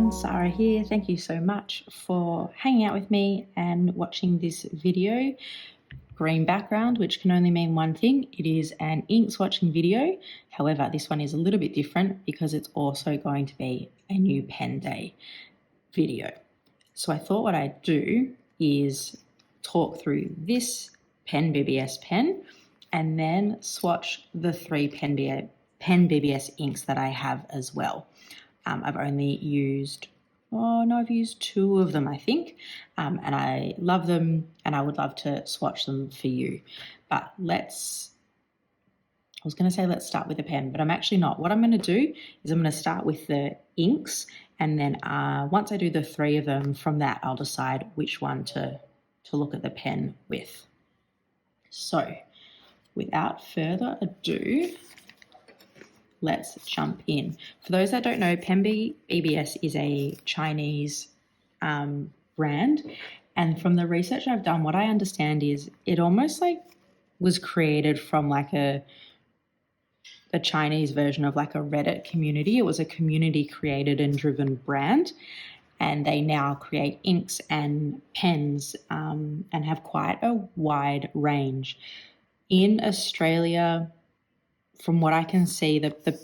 everyone, Sarah here. Thank you so much for hanging out with me and watching this video. Green background, which can only mean one thing. It is an ink swatching video. However, this one is a little bit different because it's also going to be a new pen day video. So I thought what I'd do is talk through this PENBBS pen and then swatch the three PENBBS inks that I have as well. I've only used, I've used two of them, I think, and I love them and I would love to swatch them for you. But let's start with the pen, but I'm actually not. What I'm going to do is I'm going to start with the inks, and then once I do the three of them, from that I'll decide which one to look at the pen with. So without further ado, let's jump in. For those that don't know, PENBBS is a Chinese brand, and from the research I've done, what I understand is it almost like was created from like the Chinese version of like a Reddit community. It was a community created and driven brand, and they now create inks and pens and have quite a wide range. In Australia, from what I can see, the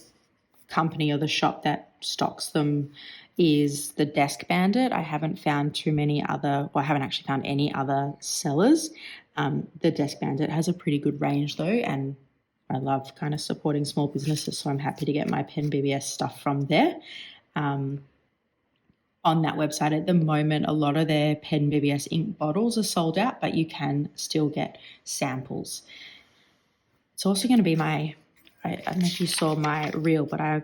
company or the shop that stocks them is the Desk Bandit. I haven't found I haven't actually found any other sellers. The Desk Bandit has a pretty good range though, and I love kind of supporting small businesses, so I'm happy to get my PENBBS stuff from there. On that website at the moment, a lot of their PENBBS ink bottles are sold out, but you can still get samples. It's also going to be I don't know if you saw my reel, but I'm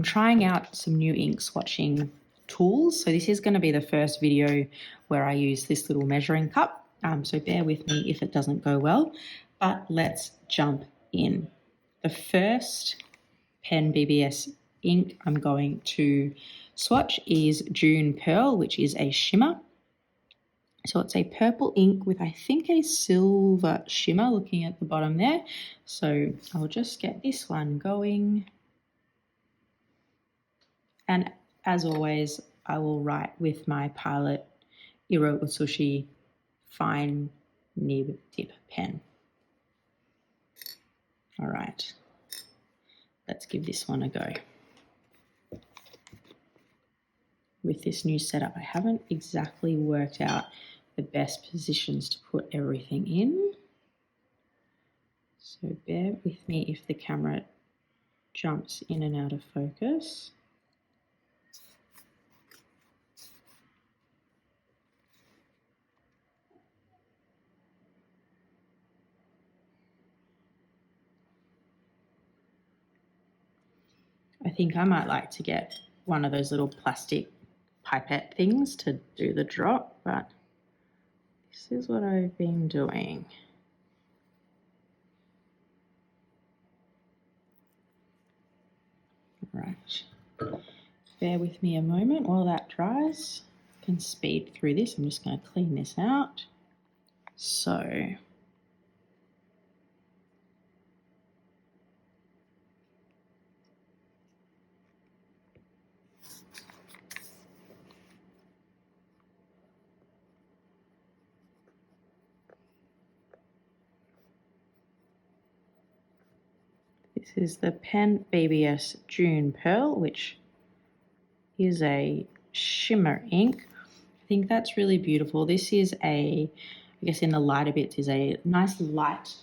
trying out some new ink swatching tools. So this is going to be the first video where I use this little measuring cup. So bear with me if it doesn't go well, but let's jump in. The first PENBBS ink I'm going to swatch is June Pearl, which is a shimmer. So it's a purple ink with, I think, a silver shimmer looking at the bottom there. So I'll just get this one going. And as always, I will write with my Pilot Iro Utsushi fine nib tip pen. All right, let's give this one a go. With this new setup, I haven't exactly worked out the best positions to put everything in. So bear with me if the camera jumps in and out of focus. I think I might like to get one of those little plastic pipette things to do the drop, but this is what I've been doing. All right, bear with me a moment while that dries. I can speed through this. I'm just going to clean this out. So this is the PENBBS June Pearl, which is a shimmer ink. I think that's really beautiful. This is I guess in the lighter bits is a nice light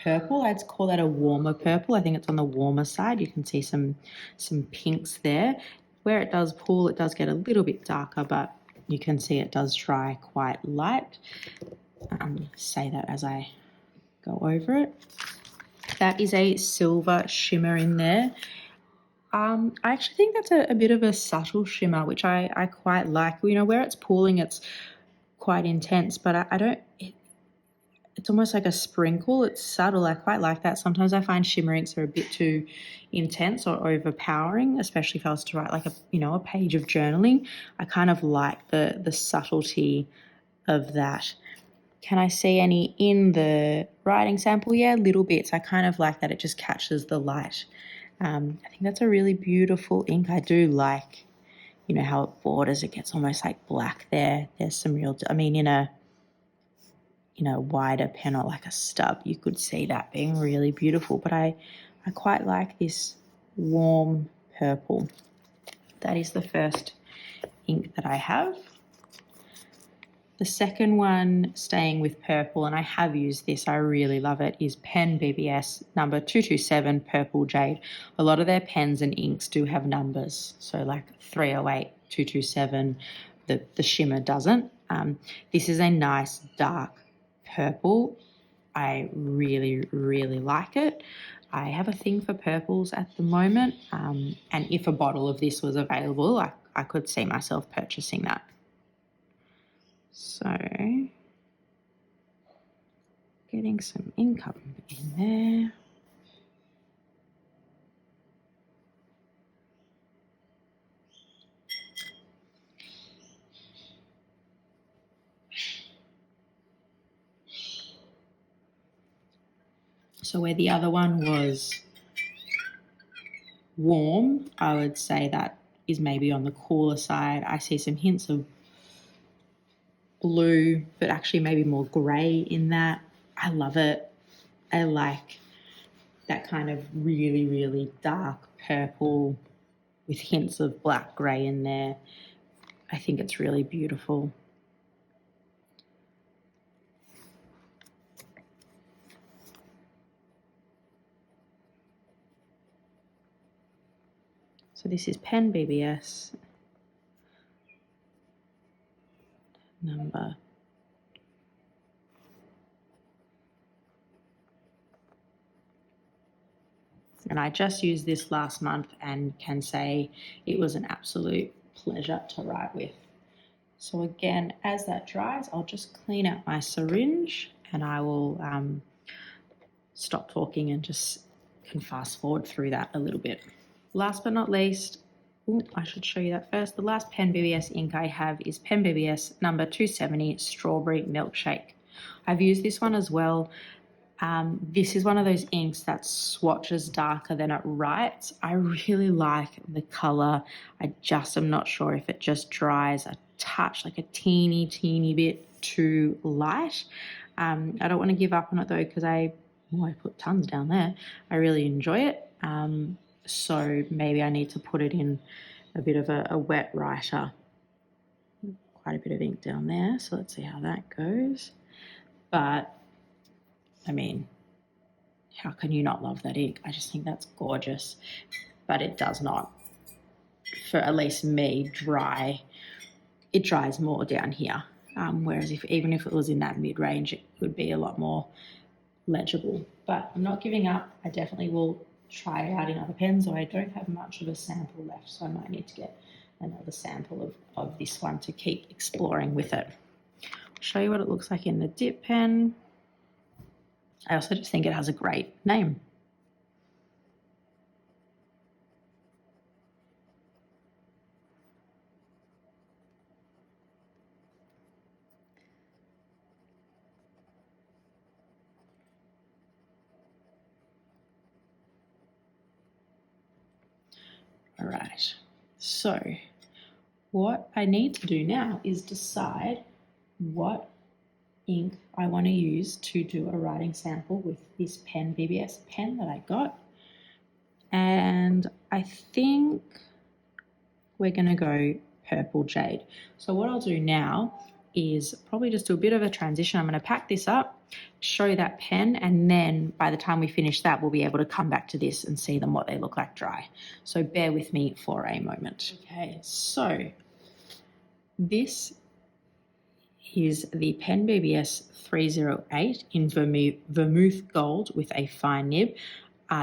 purple. I'd call that a warmer purple. I think it's on the warmer side. You can see some pinks there. Where it does pool, it does get a little bit darker, but you can see it does dry quite light. Say that as I go over it. That is a silver shimmer in there. I actually think that's a bit of a subtle shimmer, which I quite like. You know, where it's pooling, it's quite intense, but it's almost like a sprinkle. It's subtle. I quite like that. Sometimes I find shimmer inks are a bit too intense or overpowering, especially if I was to write like a page of journaling. I kind of like the subtlety of that. Can I see any in the writing sample? Yeah, little bits. I kind of like that it just catches the light. I think that's a really beautiful ink. I do like, you know how it borders, it gets almost like black there. There's some real, I mean, in a wider pen or like a stub, you could see that being really beautiful. But I quite like this warm purple. That is the first ink that I have. The second one, staying with purple, and I have used this, I really love it, is PENBBS number 227 Purple Jade. A lot of their pens and inks do have numbers, so like 308, 227, the shimmer doesn't. This is a nice dark purple. I really, really like it. I have a thing for purples at the moment, and if a bottle of this was available, I could see myself purchasing that. So, getting some ink up in there. So where the other one was warm, I would say that is maybe on the cooler side. I see some hints of blue, but actually maybe more grey in that. I love it. I like that kind of really, really dark purple with hints of black grey in there. I think it's really beautiful. So this is PENBBS number. And I just used this last month and can say it was an absolute pleasure to write with. So again, as that dries, I'll just clean out my syringe and I will stop talking and just can fast forward through that a little bit. Last but not least, I should show you that first. The last PENBBS ink I have is PENBBS number 270 Strawberry Milkshake. I've used this one as well. This is one of those inks that swatches darker than it writes. I really like the color. I just am not sure if it just dries a touch, like a teeny bit too light. I don't want to give up on it though, because I put tons down there. I really enjoy it. So maybe I need to put it in a bit of a wet writer. Quite a bit of ink down there, so let's see how that goes. But I mean, how can you not love that ink? I just think that's gorgeous. But it does not, for at least me, dry. It dries more down here. Whereas even if it was in that mid-range, it would be a lot more legible. But I'm not giving up. I definitely will try it out in other pens, or I don't have much of a sample left, so I might need to get another sample of this one to keep exploring with it. I'll show you what it looks like in the dip pen. I also just think it has a great name. All right, so what I need to do now is decide what ink I want to use to do a writing sample with this PENBBS pen that I got. And I think we're going to go Purple Jade. So what I'll do now is probably just do a bit of a transition. I'm going to pack this up, show that pen, and then by the time we finish that, we'll be able to come back to this and see them what they look like dry. So bear with me for a moment. Okay, so this is the PENBBS 308 in Vermouth Gold with a fine nib.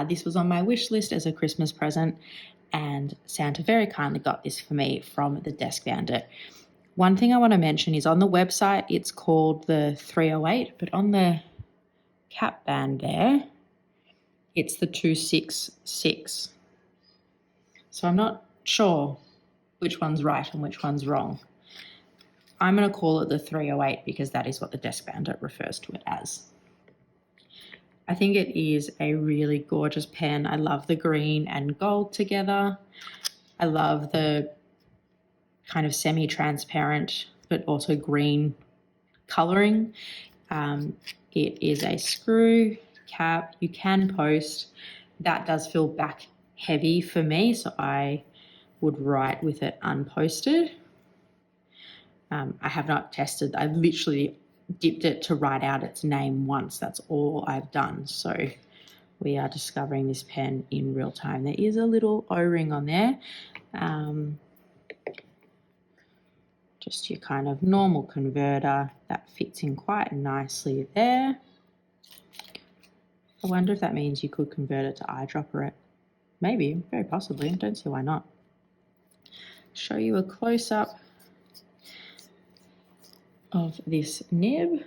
This was on my wish list as a Christmas present, and Santa very kindly got this for me from the Desk Bandit. One thing I want to mention is on the website, it's called the 308, but on the cap band there, it's the 266. So I'm not sure which one's right and which one's wrong. I'm going to call it the 308 because that is what the Desk Bandit refers to it as. I think it is a really gorgeous pen. I love the green and gold together. I love the kind of semi-transparent, but also green coloring. It is a screw cap. You can post. That does feel back heavy for me, so I would write with it unposted. I have not tested. I've literally dipped it to write out its name once. That's all I've done. So we are discovering this pen in real time. There is a little O-ring on there. Just your kind of normal converter that fits in quite nicely there. I wonder if that means you could convert it to eyedropper it. Maybe, very possibly. I don't see why not. Show you a close-up of this nib.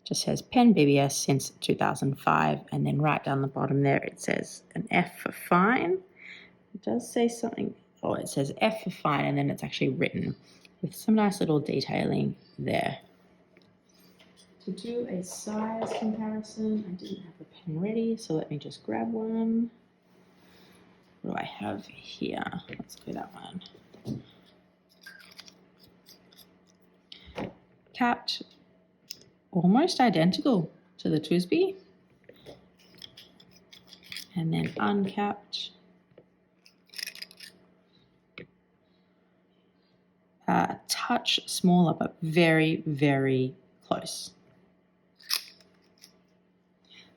Just says PENBBS since 2005, and then right down the bottom there it says an F for fine. It does say something, oh, it says F for fine, and then it's actually written with some nice little detailing there. To do a size comparison, I didn't have a pen ready, so let me just grab one. What do I have here? Let's go that one. Capped, almost identical to the TWSBI, and then uncapped. A touch smaller, but very, very close.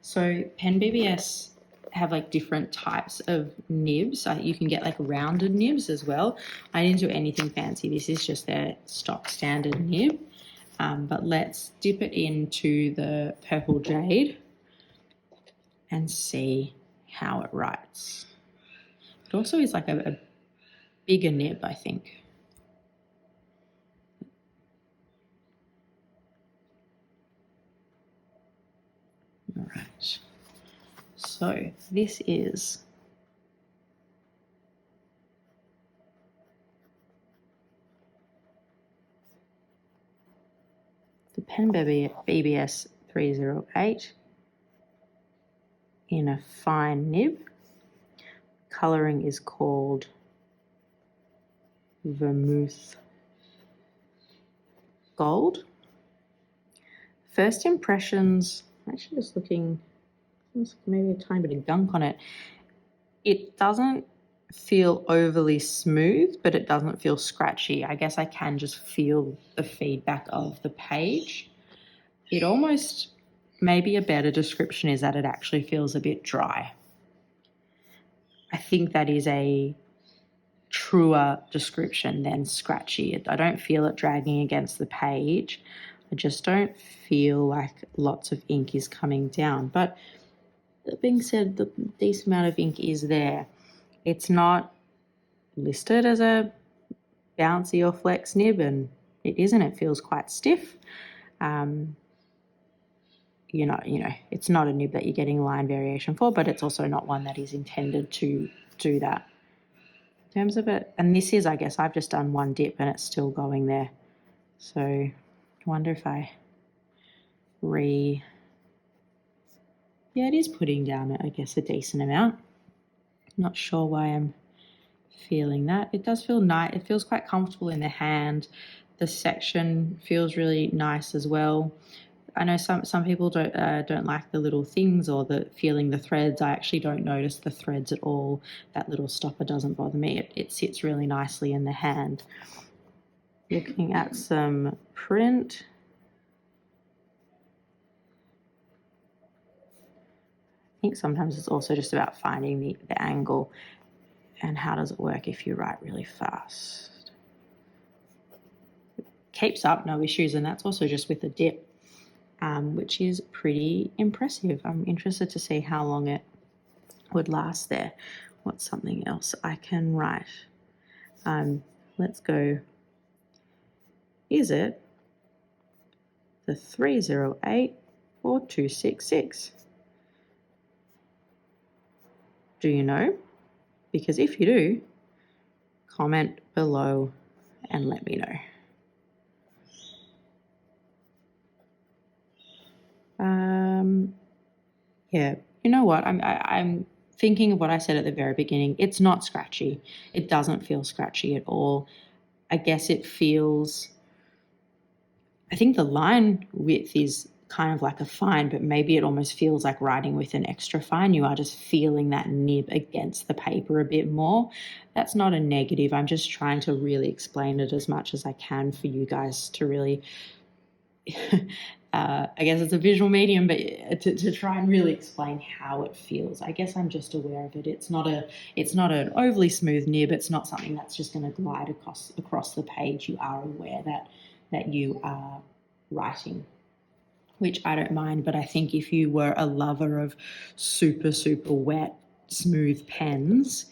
So PENBBS have like different types of nibs. You can get like rounded nibs as well. I didn't do anything fancy. This is just their stock standard nib. But let's dip it into the purple Jade and see how it writes. It also is like a bigger nib, I think. All right. So this is the PENBBS 308 in a fine nib. Colouring is called Vermouth Gold. First impressions, actually just looking, maybe a tiny bit of gunk on it. It doesn't feel overly smooth, but it doesn't feel scratchy. I guess I can just feel the feedback of the page. It almost, maybe a better description is that it actually feels a bit dry. I think that is a truer description than scratchy. I don't feel it dragging against the page. I just don't feel like lots of ink is coming down. But that being said, the decent amount of ink is there. It's not listed as a bouncy or flex nib, and it isn't. It feels quite stiff. You know, it's not a nib that you're getting line variation for, but it's also not one that is intended to do that. In terms of it, and this is, I guess, I've just done one dip and it's still going there. So I wonder if I yeah, it is putting down, I guess, a decent amount. Not sure why I'm feeling that. It does feel nice. It feels quite comfortable in the hand. The section feels really nice as well. I know some people don't like the little things or the feeling the threads. I actually don't notice the threads at all. That little stopper doesn't bother me. It sits really nicely in the hand. Looking at some print. I think sometimes it's also just about finding the angle and how does it work if you write really fast. It keeps up, no issues, and that's also just with the dip. Which is pretty impressive. I'm interested to see how long it would last there. What's something else I can write? Let's go. Is it the 308 or 266? Do you know? Because if you do, comment below and let me know. Yeah, you know what? I'm thinking of what I said at the very beginning, it's not scratchy. It doesn't feel scratchy at all. I guess it feels, I think the line width is kind of like a fine, but maybe it almost feels like writing with an extra fine. You are just feeling that nib against the paper a bit more. That's not a negative. I'm just trying to really explain it as much as I can for you guys to really, I guess it's a visual medium, but to try and really explain how it feels. I guess I'm just aware of it. It's not an overly smooth nib. It's not something that's just going to glide across the page. You are aware that you are writing, which I don't mind, but I think if you were a lover of super, super wet, smooth pens,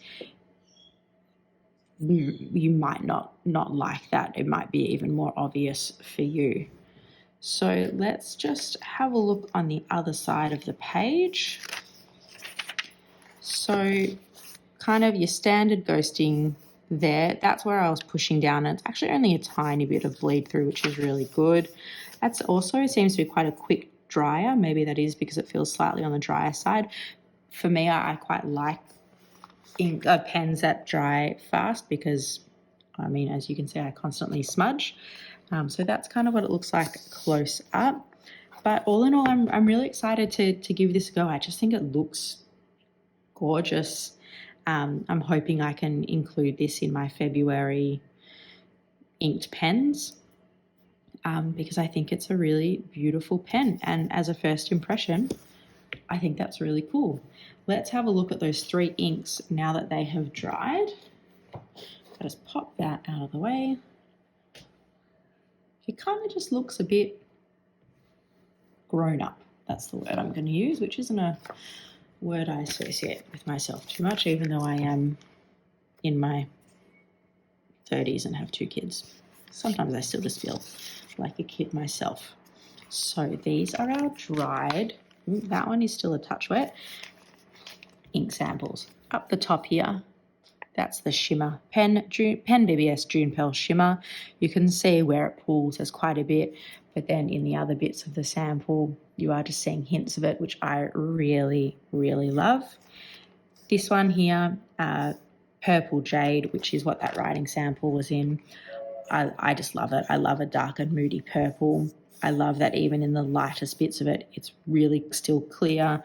you might not like that. It might be even more obvious for you. So let's just have a look on the other side of the page. So kind of your standard ghosting there, that's where I was pushing down, and it's actually only a tiny bit of bleed through, which is really good. That's also seems to be quite a quick dryer. Maybe that is because it feels slightly on the drier side. For me, I quite like pens that dry fast because, I mean, as you can see, I constantly smudge. So that's kind of what it looks like close up. But all in all, I'm really excited to give this a go. I just think it looks gorgeous. I'm hoping I can include this in my February inked pens because I think it's a really beautiful pen. And as a first impression, I think that's really cool. Let's have a look at those 3 inks now that they have dried. I'll just pop that out of the way. It kind of just looks a bit grown up. That's the word I'm going to use, which isn't a word I associate with myself too much, even though I am in my 30s and have 2 kids. Sometimes I still just feel like a kid myself. So these are our dried, that one is still a touch wet, ink samples. Up the top here, that's the shimmer, PENBBS June Pearl Shimmer. You can see where it pulls, there's quite a bit, but then in the other bits of the sample, you are just seeing hints of it, which I really, really love. This one here, Purple Jade, which is what that writing sample was in. I just love it. I love a dark and moody purple. I love that even in the lightest bits of it, it's really still clear.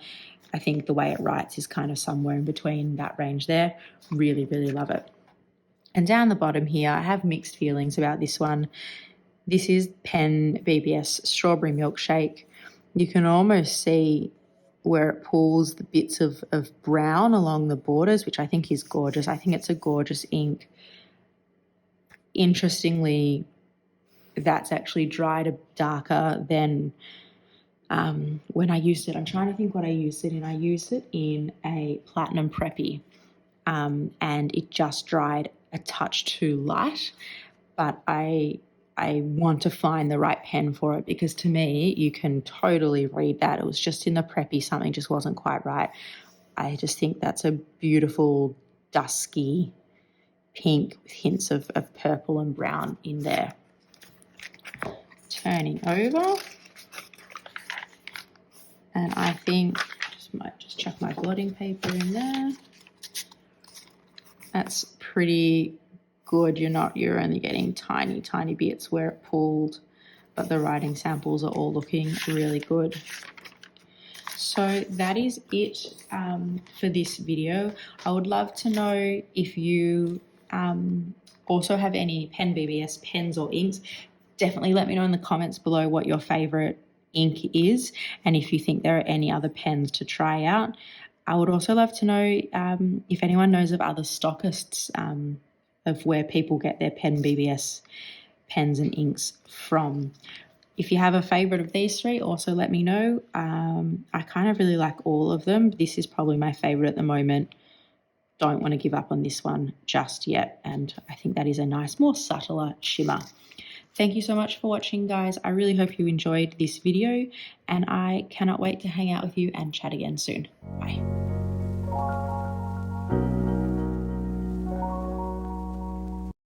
I think the way it writes is kind of somewhere in between that range there. Really, really love it. And down the bottom here, I have mixed feelings about this one. This is PENBBS Strawberry Milkshake. You can almost see where it pulls the bits of brown along the borders, which I think is gorgeous. I think it's a gorgeous ink. Interestingly, that's actually dried darker than when I used it. I'm trying to think what I used it in. I used it in a Platinum Preppy, and it just dried a touch too light, but I want to find the right pen for it, because to me, you can totally read that. It was just in the Preppy, something just wasn't quite right. I just think that's a beautiful, dusky pink with hints of purple and brown in there. Turning over. And I think might just chuck my blotting paper in there. That's pretty good. You're only getting tiny, tiny bits where it pulled, but the writing samples are all looking really good. So that is it for this video. I would love to know if you also have any PENBBS pens or inks. Definitely let me know in the comments below what your favorite ink is, and if you think there are any other pens to try out. I would also love to know if anyone knows of other stockists of where people get their PENBBS pens and inks from. If you have a favorite of these 3, also let me know. I kind of really like all of them. This is probably my favorite at the moment. Don't want to give up on this one just yet, and I think that is a nice, more subtler shimmer. Thank you so much for watching, guys. I really hope you enjoyed this video, and I cannot wait to hang out with you and chat again soon. Bye.